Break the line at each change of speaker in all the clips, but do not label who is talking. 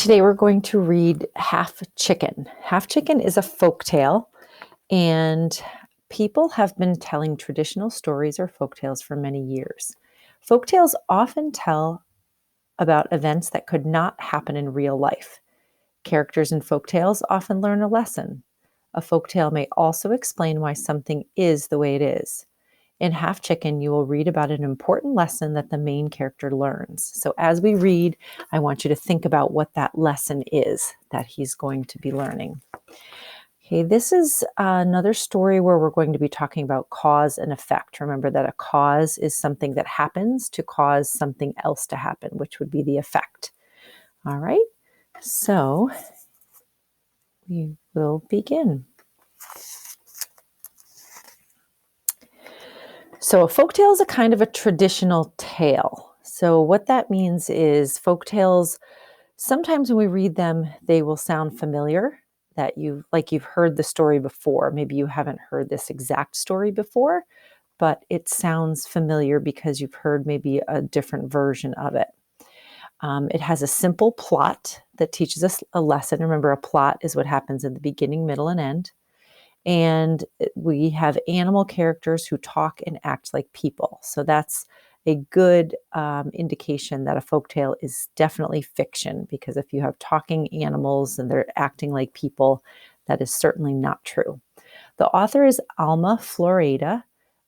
Today we're going to read Half Chicken. Half Chicken is a folktale, and people have been telling traditional stories or folktales for many years. Folktales often tell about events that could not happen in real life. Characters in folktales often learn a lesson. A folktale may also explain why something is the way it is. In Half Chicken, you will read about an important lesson that the main character learns. So as we read, I want you to think about what that lesson is that he's going to be learning. Okay, this is another story where we're going to be talking about cause and effect. Remember that a cause is something that happens to cause something else to happen, which would be the effect. All right, so we will begin. So a folktale is a kind of a traditional tale. So what that means is folktales, sometimes when we read them, they will sound familiar, that you've heard the story before. Maybe you haven't heard this exact story before, but it sounds familiar because you've heard maybe a different version of it. It has a simple plot that teaches us a lesson. Remember, a plot is what happens in the beginning, middle, and end. And we have animal characters who talk and act like people. So that's a good indication that a folktale is definitely fiction, because if you have talking animals and they're acting like people, that is certainly not true. The author is Alma Florida.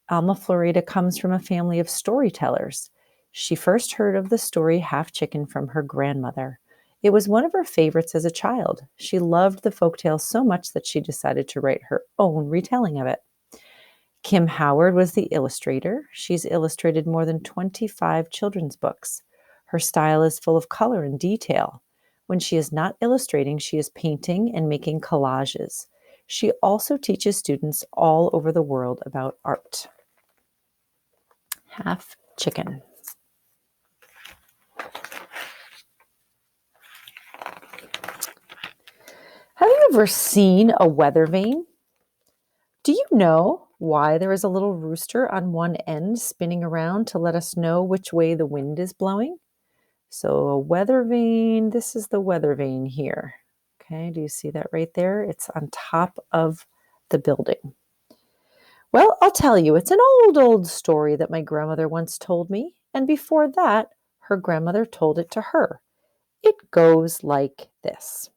Alma Florida comes from a family of storytellers. She first heard of the story Half Chicken from her grandmother. It was one of her favorites as a child. She loved the folktale so much that she decided to write her own retelling of it. Kim Howard was the illustrator. She's illustrated more than 25 children's books. Her style is full of color and detail. When she is not illustrating, she is painting and making collages. She also teaches students all over the world about art. Half Chicken. Have you ever seen a weather vane? Do you know why there is a little rooster on one end spinning around to let us know which way the wind is blowing? So a weather vane, this is the weather vane here. Okay, do you see that right there? It's on top of the building. Well, I'll tell you, it's an old story that my grandmother once told me, and before that, her grandmother told it to her. It goes like this.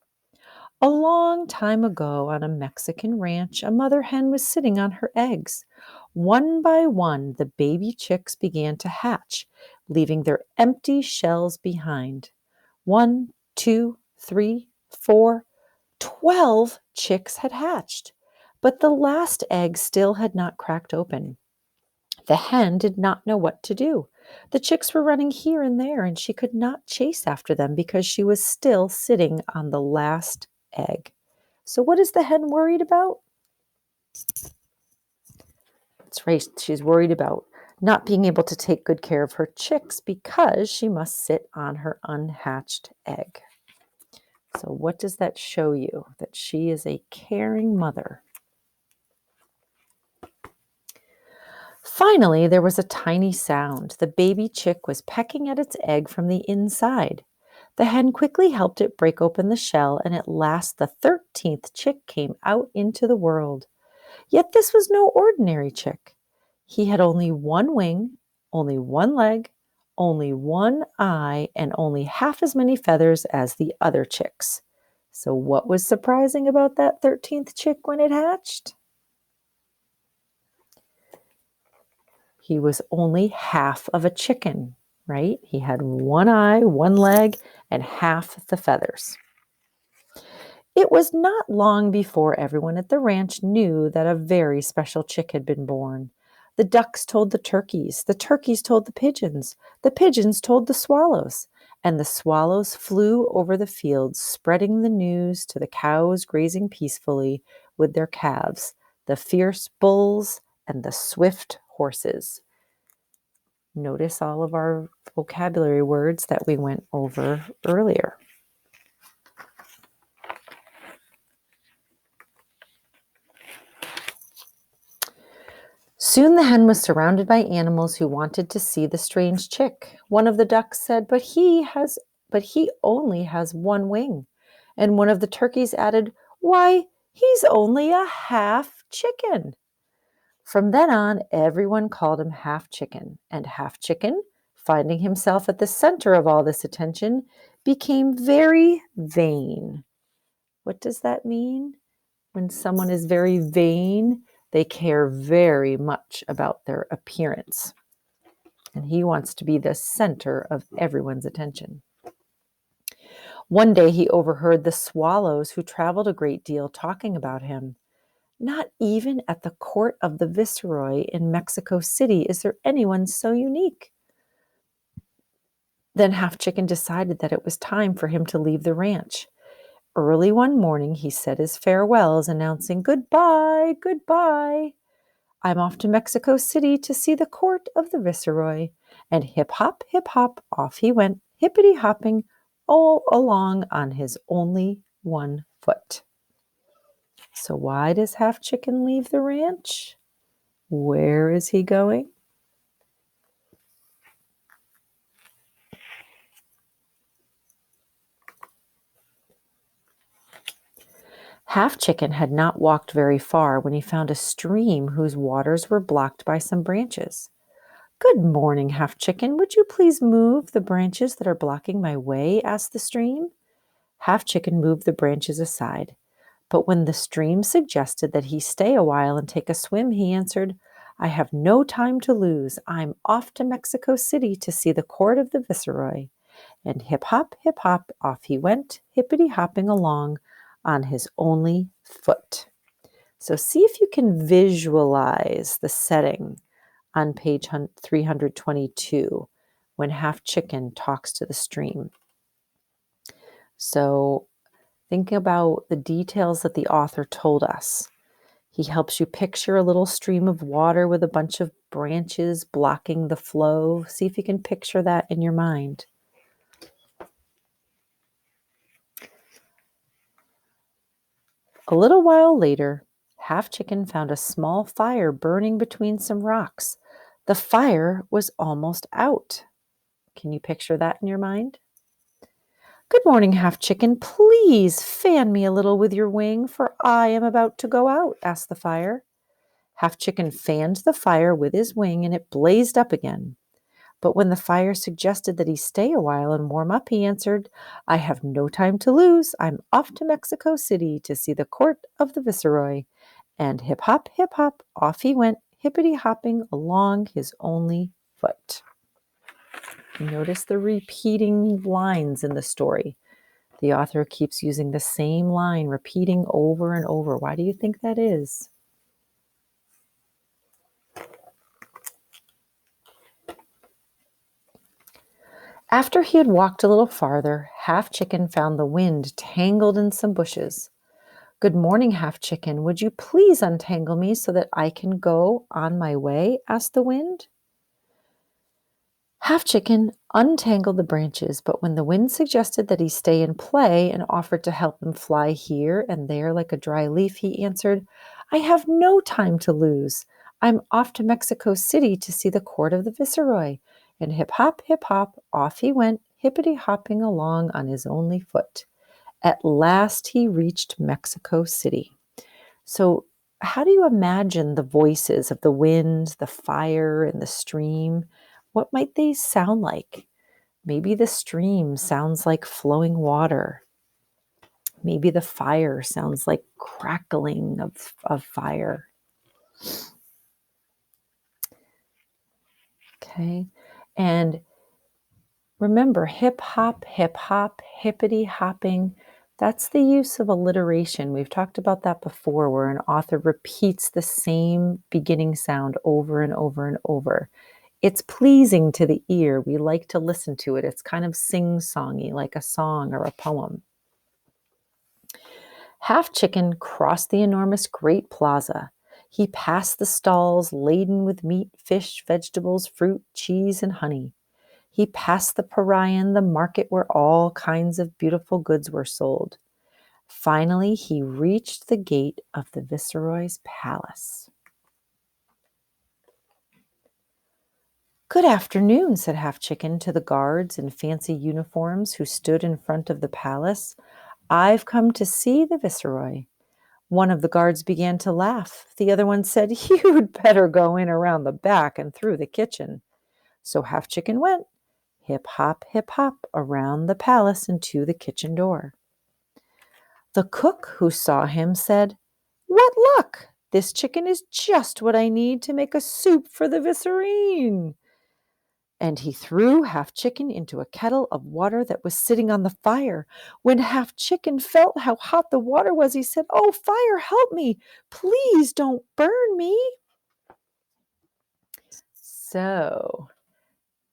A long time ago on a Mexican ranch, a mother hen was sitting on her eggs. One by one, the baby chicks began to hatch, leaving their empty shells behind. 1, 2, 3, 4, 12 chicks had hatched, but the last egg still had not cracked open. The hen did not know what to do. The chicks were running here and there, and she could not chase after them because she was still sitting on the last egg. So what is the hen worried about? That's right, she's worried about not being able to take good care of her chicks because she must sit on her unhatched egg. So what does that show you? That she is a caring mother. Finally, there was a tiny sound. The baby chick was pecking at its egg from the inside. The hen quickly helped it break open the shell, and at last the 13th chick came out into the world. Yet this was no ordinary chick. He had only one wing, only one leg, only one eye, and only half as many feathers as the other chicks. So what was surprising about that 13th chick when it hatched? He was only half of a chicken, right? He had one eye, one leg, and half the feathers. It was not long before everyone at the ranch knew that a very special chick had been born. The ducks told the turkeys told the pigeons told the swallows, and the swallows flew over the fields, spreading the news to the cows grazing peacefully with their calves, the fierce bulls, and the swift horses. Notice all of our vocabulary words that we went over earlier. Soon the hen was surrounded by animals who wanted to see the strange chick. One of the ducks said, "But he has but he only has one wing." And one of the turkeys added, "Why, he's only a half chicken." From then on, everyone called him Half Chicken, and Half Chicken, finding himself at the center of all this attention, became very vain. What does that mean? When someone is very vain, they care very much about their appearance, and he wants to be the center of everyone's attention. One day he overheard the swallows who traveled a great deal talking about him. "Not even at the court of the viceroy in Mexico City is there anyone so unique." Then Half Chicken decided that it was time for him to leave the ranch. Early one morning, he said his farewells, announcing, "Goodbye, goodbye. I'm off to Mexico City to see the court of the viceroy." And hip hop, off he went, hippity hopping all along on his only one foot. So why does Half Chicken leave the ranch? Where is he going? Half Chicken had not walked very far when he found a stream whose waters were blocked by some branches. "Good morning, Half Chicken. Would you please move the branches that are blocking my way?" asked the stream. Half Chicken moved the branches aside. But when the stream suggested that he stay a while and take a swim, he answered, "I have no time to lose. I'm off to Mexico City to see the court of the viceroy." And hip hop, off he went, hippity hopping along on his only foot. So see if you can visualize the setting on page 322 when Half Chicken talks to the stream. So think about the details that the author told us. He helps you picture a little stream of water with a bunch of branches blocking the flow. See if you can picture that in your mind. A little while later, Half Chicken found a small fire burning between some rocks. The fire was almost out. Can you picture that in your mind? "Good morning, Half Chicken. Please fan me a little with your wing, for I am about to go out," asked the fire. Half Chicken fanned the fire with his wing, and it blazed up again. But when the fire suggested that he stay a while and warm up, he answered, "I have no time to lose. I'm off to Mexico City to see the court of the viceroy." And hip hop, off he went, hippity hopping along his only foot. Notice the repeating lines in the story. The author keeps using the same line, repeating over and over. Why do you think that is? After he had walked a little farther, Half Chicken found the wind tangled in some bushes. "Good morning, Half Chicken. Would you please untangle me so that I can go on my way?" asked the wind. Half Chicken untangled the branches, but when the wind suggested that he stay and play and offered to help him fly here and there like a dry leaf, he answered, "I have no time to lose. I'm off to Mexico City to see the court of the viceroy." And hip hop, off he went, hippity hopping along on his only foot. At last he reached Mexico City. So, how do you imagine the voices of the wind, the fire, and the stream? What might they sound like? Maybe the stream sounds like flowing water. Maybe the fire sounds like crackling of fire. Okay. And remember, hip hop, hippity hopping. That's the use of alliteration. We've talked about that before, where an author repeats the same beginning sound over and over and over. It's pleasing to the ear. We like to listen to it. It's kind of sing-songy, like a song or a poem. Half Chicken crossed the enormous Great Plaza. He passed the stalls laden with meat, fish, vegetables, fruit, cheese, and honey. He passed the Parian, the market where all kinds of beautiful goods were sold. Finally, he reached the gate of the Viceroy's palace. Good afternoon, said Half Chicken to the guards in fancy uniforms who stood in front of the palace. I've come to see the viceroy. One of the guards began to laugh. The other one said, You'd better go in around the back and through the kitchen. So Half Chicken went, hip hop, around the palace and to the kitchen door. The cook who saw him said, What luck! This chicken is just what I need to make a soup for the viceroy. And he threw Half Chicken into a kettle of water that was sitting on the fire. When Half Chicken felt how hot the water was, he said, Oh, fire, help me. Please don't burn me. So,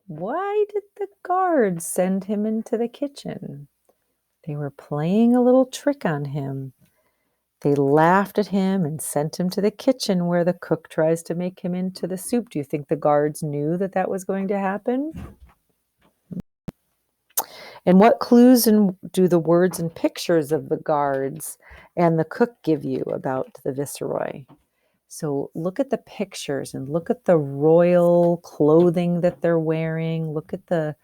why did the guards send him into the kitchen? They were playing a little trick on him. They laughed at him and sent him to the kitchen where the cook tries to make him into the soup. Do you think the guards knew that that was going to happen? And what clues do the words and pictures of the guards and the cook give you about the viceroy? So look at the pictures and look at the royal clothing that they're wearing. Look at the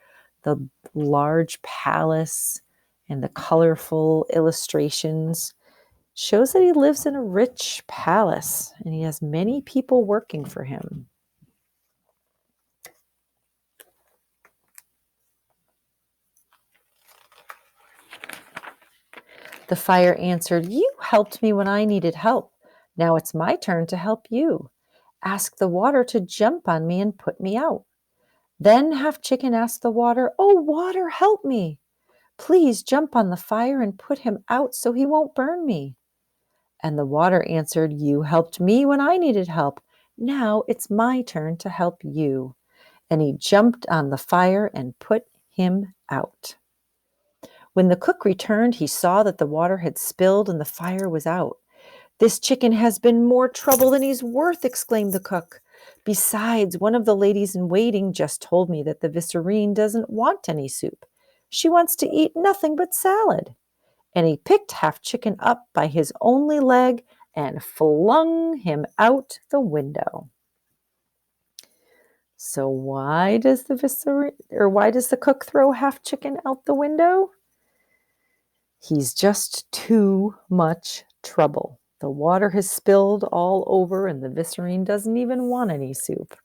large palace and the colorful illustrations. Shows that he lives in a rich palace and he has many people working for him. The fire answered, You helped me when I needed help. Now it's my turn to help you. Ask the water to jump on me and put me out. Then Half Chicken asked the water, Oh, water, help me. Please jump on the fire and put him out so he won't burn me. And the water answered, You helped me when I needed help. Now it's my turn to help you. And he jumped on the fire and put him out. When the cook returned, he saw that the water had spilled and the fire was out. This chicken has been more trouble than he's worth, exclaimed the cook. Besides, one of the ladies in waiting just told me that the viceroy doesn't want any soup. She wants to eat nothing but salad. And he picked Half Chicken up by his only leg and flung him out the window. So why does the cook throw Half Chicken out the window? He's just too much trouble. The water has spilled all over and the viceroy doesn't even want any soup.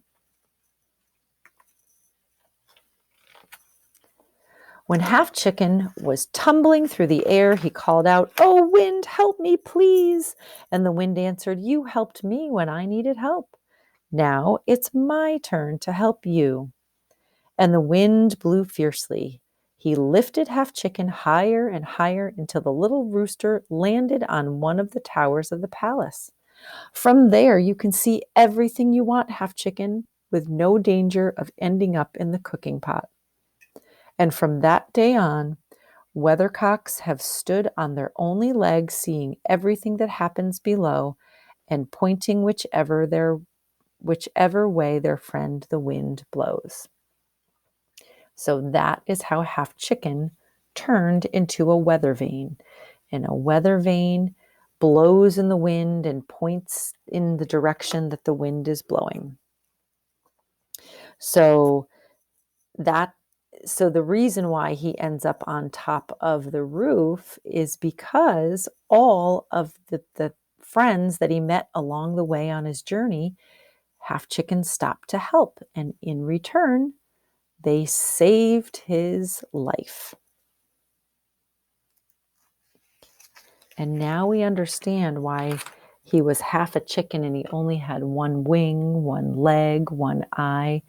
When Half Chicken was tumbling through the air, he called out, Oh, wind, help me, please. And the wind answered, You helped me when I needed help. Now it's my turn to help you. And the wind blew fiercely. He lifted Half Chicken higher and higher until the little rooster landed on one of the towers of the palace. From there, you can see everything you want, Half Chicken, with no danger of ending up in the cooking pot. And from that day on, weathercocks have stood on their only legs, seeing everything that happens below and pointing whichever way their friend the wind blows. So that is how Half Chicken turned into a weathervane. And a weathervane blows in the wind and points in the direction that the wind is blowing. So the reason why he ends up on top of the roof is because all of the friends that he met along the way on his journey, Half Chicken stopped to help. And in return, they saved his life. And now we understand why he was half a chicken and he only had one wing, one leg, one eye,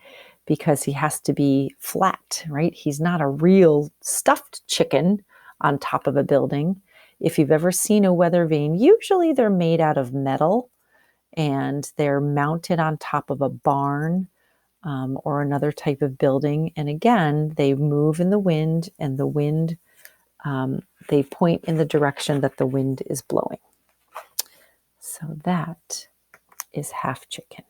because he has to be flat, right? He's not a real stuffed chicken on top of a building. If you've ever seen a weathervane, usually they're made out of metal and they're mounted on top of a barn or another type of building. And again, they move in the wind, and the wind, they point in the direction that the wind is blowing. So that is Half Chicken.